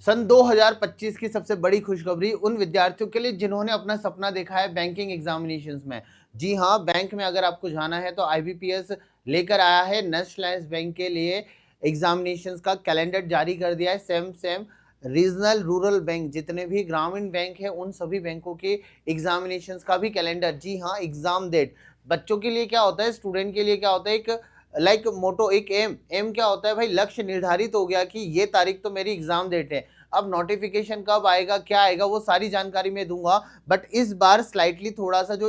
सन 2025 की सबसे बड़ी खुशखबरी उन विद्यार्थियों के लिए जिन्होंने अपना सपना देखा है बैंकिंग एग्जामिनेशंस में। जी हाँ, बैंक में अगर आपको जाना है तो आईबीपीएस लेकर आया है नेशनलाइज्ड बैंक के लिए एग्जामिनेशंस का कैलेंडर जारी कर दिया है। Same same regional rural bank जितने भी ग्रामीण बैंक है उन सभी बैंकों के एग्जामिनेशंस का भी कैलेंडर। जी हाँ, एग्जाम डेट बच्चों के लिए क्या होता है, स्टूडेंट के लिए क्या होता है, एक मोटो, एक एम क्या होता है भाई, लक्ष्य निर्धारित हो गया कि ये तारीख तो मेरी एग्जाम डेट है। अब नोटिफिकेशन कब आएगा, क्या आएगा, वो सारी जानकारी मैं दूंगा। बट इस बार स्लाइटली थोड़ा सा जो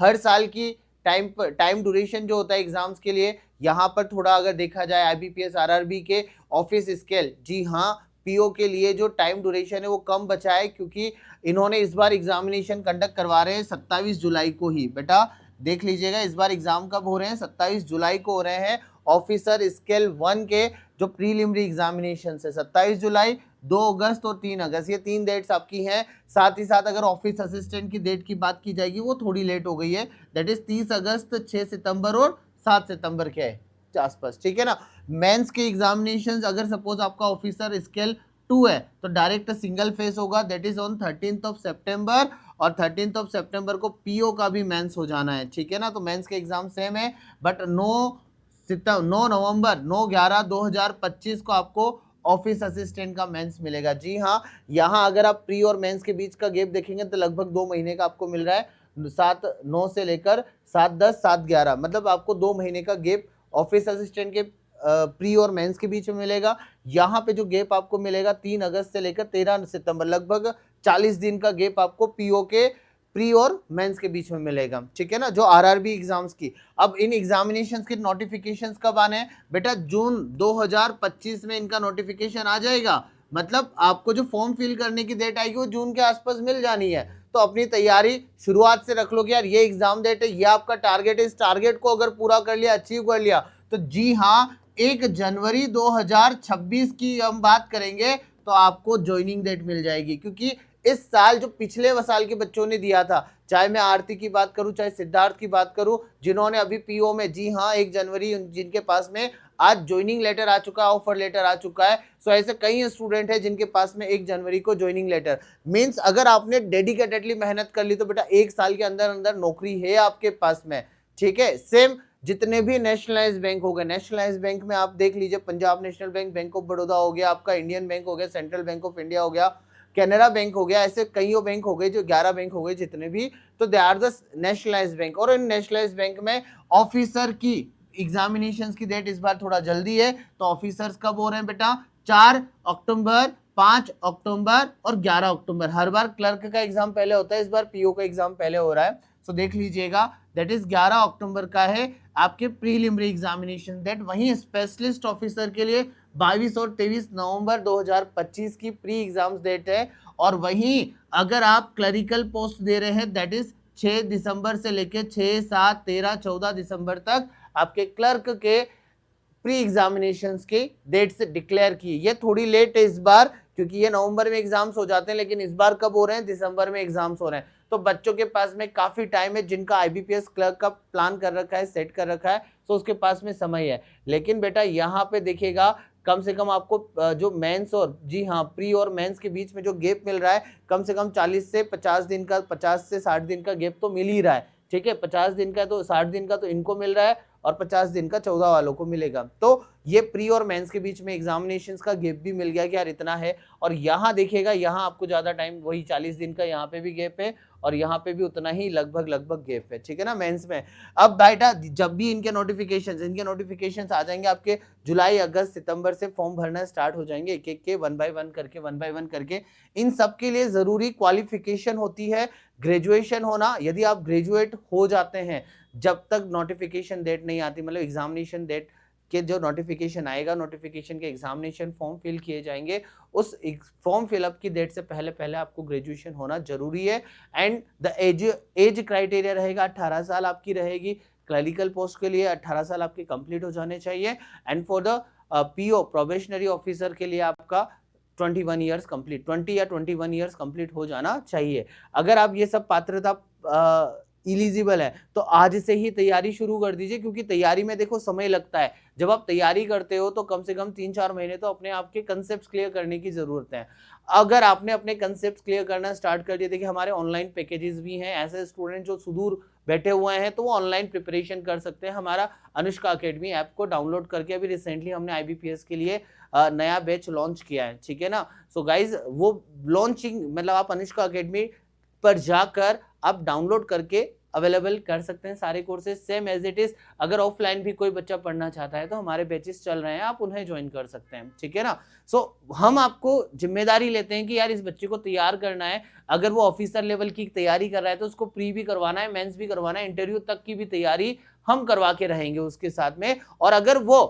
हर साल की टाइम ड्यूरेशन जो होता है एग्जाम्स के लिए, यहाँ पर थोड़ा अगर देखा जाए आईबीपीएस आरआरबी के ऑफिस स्केल, जी हाँ, पीओ के लिए जो टाइम ड्यूरेशन है वो कम बचा है, क्योंकि इन्होंने इस बार एग्जामिनेशन कंडक्ट करवा रहे हैं 27 जुलाई को ही। बेटा देख लीजिएगा इस बार एग्जाम कब हो रहे हैं, 27 जुलाई को हो रहे हैं। ऑफिसर स्केल 1 के जो प्रीलिमिनरी एग्जामिनेशन है 27 जुलाई, 2 अगस्त और 3 अगस्त, ये 3 डेट्स आपकी हैं। साथ ही साथ अगर ऑफिस असिस्टेंट की डेट की बात की जाएगी वो थोड़ी लेट हो गई है, दैट इज 30 अगस्त, 6 सितंबर और 7 सितंबर के आसपास, ठीक है ना। मेंस के एग्जामिनेशंस अगर सपोज आपका ऑफिसर स्केल 2 है तो डायरेक्ट सिंगल फेस होगा, दैट इज ऑन 13 सितंबर, और 13 सितंबर को पीओ का भी मेंस हो जाना है, ठीक है ना। तो मेंस के एग्जाम सेम है, बट 9 नवंबर 9/11/2025 को आपको ऑफिस असिस्टेंट का मेंस मिलेगा। जी हाँ, यहाँ अगर आप प्री और मेंस के बीच का गैप देखेंगे तो लगभग 2 महीने का आपको मिल रहा है। 7/9 से लेकर 7/10 7/11, मतलब आपको 2 महीने का गैप ऑफिस असिस्टेंट के प्री और मेंस के बीच में मिलेगा। यहाँ पे जो गैप आपको मिलेगा 3 अगस्त से लेकर 13 सितंबर, लगभग 40 दिन का गैप आपको पीओ के प्री और मेंस के बीच में मिलेगा, ठीक है ना, जो आरआरबी एग्जाम्स की। अब इन एग्जामिनेशंस के नोटिफिकेशंस कब आने हैं बेटा, जून 2025 में इनका नोटिफिकेशन आ जाएगा। मतलब आपको जो फॉर्म फिल करने की डेट आएगी वो जून के आसपास मिल जानी है। तो अपनी तैयारी शुरुआत से रख लो कि यार ये एग्जाम डेट है, ये आपका टारगेट है, इस टारगेट को अगर पूरा कर लिया, अचीव कर लिया, तो जी हाँ 1 जनवरी 2026 की हम बात करेंगे तो आपको ज्वाइनिंग डेट मिल जाएगी। क्योंकि इस साल जो पिछले साल के बच्चों ने दिया था, चाहे मैं आरती की बात करूं चाहे सिद्धार्थ की बात करूं, जिन्होंने अभी पीओ में, जी हाँ 1 जनवरी जिनके पास में आज ज्वाइनिंग लेटर आ चुका है, ऑफर लेटर आ चुका है। सो ऐसे कई स्टूडेंट है जिनके पास में 1 जनवरी को ज्वाइनिंग लेटर, मींस अगर आपने डेडिकेटेडली मेहनत कर ली तो बेटा 1 साल के अंदर अंदर नौकरी है आपके पास में, ठीक है। सेम जितने भी नेशनलाइज्ड बैंक हो गए, नेशनलाइज्ड बैंक में आप देख लीजिए, Punjab national bank, bank of Baroda हो गया आपका, इंडियन बैंक हो गया, सेंट्रल बैंक ऑफ इंडिया हो गया, कैनरा बैंक हो गया, ऐसे कई बैंक हो गए, जो 11 बैंक हो गए जितने भी, तो they are the nationalized bank. और इन नेशनलाइज्ड बैंक में ऑफिसर की एग्जामिनेशंस की डेट इस बार थोड़ा जल्दी है। तो ऑफिसर्स कब हो रहे हैं बेटा, 4 अक्टूबर, 5 अक्टूबर और 11 अक्टूबर। हर बार क्लर्क का एग्जाम पहले होता है, इस बार पीओ का एग्जाम पहले हो रहा है। तो देख लीजिएगा दैट इज 11 अक्टूबर का है आपके प्रीलिमिनरी एग्जामिनेशन डेट। वहीं स्पेशलिस्ट ऑफिसर के लिए 22 और 23 नवंबर 2025 की प्री एग्जाम्स डेट है। और वहीं अगर आप क्लरिकल पोस्ट दे रहे हैं दैट इज 6 दिसंबर से लेकर 6, 7, 13, 14 दिसंबर तक आपके क्लर्क के प्री एग्जामिनेशंस की डेट्स डिक्लेयर की। ये थोड़ी लेट है इस बार, क्योंकि ये नवंबर में एग्जाम्स हो जाते हैं, लेकिन इस बार कब हो रहे हैं, दिसंबर में एग्जाम्स हो रहे हैं। तो बच्चों के पास में काफी टाइम है, जिनका आईबीपीएस क्लर्क का प्लान कर रखा है, सेट कर रखा है, तो उसके पास में समय है। लेकिन बेटा यहाँ पे देखिएगा कम से कम आपको जो मेंस और, जी हाँ, प्री और मेंस के बीच में जो गैप मिल रहा है, कम से कम 40 से 50 दिन का, 50 से 60 दिन का गैप तो मिल ही रहा है, ठीक है। 50 दिन का तो 60 दिन का तो इनको मिल रहा है और 50 दिन का 14 वालों को मिलेगा। तो ये प्री और मेंस के बीच में एग्जामिनेशंस का गैप भी मिल गया कि यार इतना है। और यहाँ देखिएगा, यहाँ आपको ज्यादा टाइम, वही 40 दिन का यहाँ पे भी गैप है और यहाँ पे भी उतना ही लगभग गैप है, ठीक है ना, मेंस में। अब बेटा जब भी इनके नोटिफिकेशंस आ जाएंगे आपके, जुलाई, अगस्त, सितंबर से फॉर्म भरना स्टार्ट हो जाएंगे, एक एक के 1 बाय 1 करके। इन सब के लिए जरूरी क्वालिफिकेशन होती है ग्रेजुएशन होना। यदि आप ग्रेजुएट हो जाते हैं, जब तक नोटिफिकेशन डेट नहीं आती, मतलब एग्जामिनेशन डेट के जो नोटिफिकेशन आएगा, नोटिफिकेशन के एग्जामिनेशन फॉर्म फिल किए जाएंगे, उस फॉर्म फिलअप की डेट से पहले पहले आपको ग्रेजुएशन होना जरूरी है। एंड द एज क्राइटेरिया रहेगा 18 साल आपकी रहेगी। क्लरिकल पोस्ट के लिए 18 साल आपके कंप्लीट हो जाने चाहिए। And for the PO probationary officer के लिए आपका 21 ईयर्स कंप्लीट, 20 या 21 ईयर्स कंप्लीट हो जाना चाहिए। अगर आप ये सब पात्रता एलिजिबल है तो आज से ही तैयारी शुरू कर दीजिए, क्योंकि तैयारी में देखो समय लगता है। जब आप तैयारी करते हो तो कम से कम 3-4 महीने तो अपने आप के कंसेप्ट क्लियर करने की जरूरत है। अगर आपने अपने कंसेप्ट क्लियर करना स्टार्ट कर दिया, देखिए हमारे ऑनलाइन पैकेजेस भी हैं, ऐसे स्टूडेंट जो सुदूर बैठे हुए हैं तो वो ऑनलाइन प्रिपरेशन कर सकते हैं। हमारा अनुष्का अकेडमी ऐप को डाउनलोड करके अभी रिसेंटली हमने आईबीपीएस के लिए नया बैच लॉन्च किया है, ठीक है ना। सो गाइज वो लॉन्चिंग मतलब आप अनुष्का अकेडमी पर जाकर आप डाउनलोड करके अवेलेबल कर सकते हैं सारे courses same as it is. अगर ऑफलाइन भी कोई बच्चा पढ़ना चाहता है तो हमारे बैचेस चल रहे हैं, आप उन्हें ज्वाइन कर सकते हैं, ठीक है ना। सो हम आपको जिम्मेदारी लेते हैं कि यार इस बच्चे को तैयार करना है। अगर वो ऑफिसर लेवल की तैयारी कर रहा है तो उसको प्री भी करवाना है, मेंस भी करवाना है, इंटरव्यू तक की भी तैयारी हम करवा के रहेंगे उसके साथ में। और अगर वो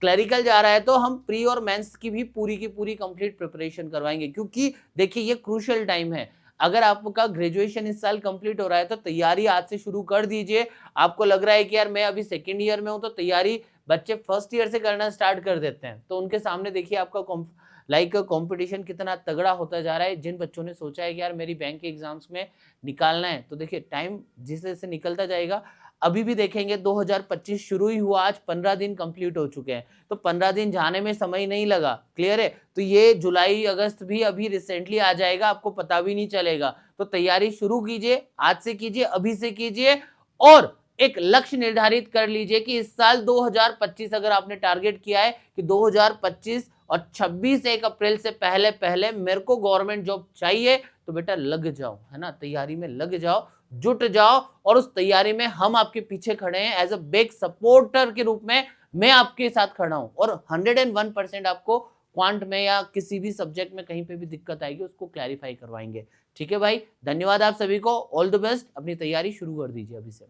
क्लरिकल जा रहा है तो हम प्री और मेंस की भी पूरी कंप्लीट प्रिपरेशन करवाएंगे, क्योंकि देखिए ये क्रूशियल टाइम है। अगर आपका ग्रेजुएशन इस साल कंप्लीट हो रहा है तो तैयारी आज से शुरू कर दीजिए। आपको लग रहा है कि यार मैं अभी सेकेंड ईयर में हूं तो तैयारी बच्चे फर्स्ट ईयर से करना स्टार्ट कर देते हैं, तो उनके सामने देखिए आपका कंपटीशन कितना तगड़ा होता जा रहा है। जिन बच्चों ने सोचा है कि यार मेरी बैंक के एग्जाम्स में निकालना है, तो देखिए टाइम जिस जैसे निकलता जाएगा। अभी भी देखेंगे 2025 शुरू ही हुआ, आज 15 दिन कंप्लीट हो चुके हैं, तो 15 दिन जाने में समय नहीं लगा, क्लियर है। तो ये जुलाई अगस्त भी अभी रिसेंटली आ जाएगा, आपको पता भी नहीं चलेगा। तो तैयारी शुरू कीजिए, आज से कीजिए, अभी से कीजिए, और एक लक्ष्य निर्धारित कर लीजिए कि इस साल 2025 अगर आपने टारगेट किया है कि 2025 और 26 1 अप्रैल से पहले पहले मेरे को गवर्नमेंट जॉब चाहिए, तो बेटा लग जाओ, है ना, तैयारी में लग जाओ, जुट जाओ। और उस तैयारी में हम आपके पीछे खड़े हैं, एज अ बिग सपोर्टर के रूप में मैं आपके साथ खड़ा हूं। और 101% आपको क्वांट में या किसी भी सब्जेक्ट में कहीं पे भी दिक्कत आएगी उसको क्लैरिफाई करवाएंगे, ठीक है भाई। धन्यवाद आप सभी को, ऑल द बेस्ट। अपनी तैयारी शुरू कर दीजिए अभी से।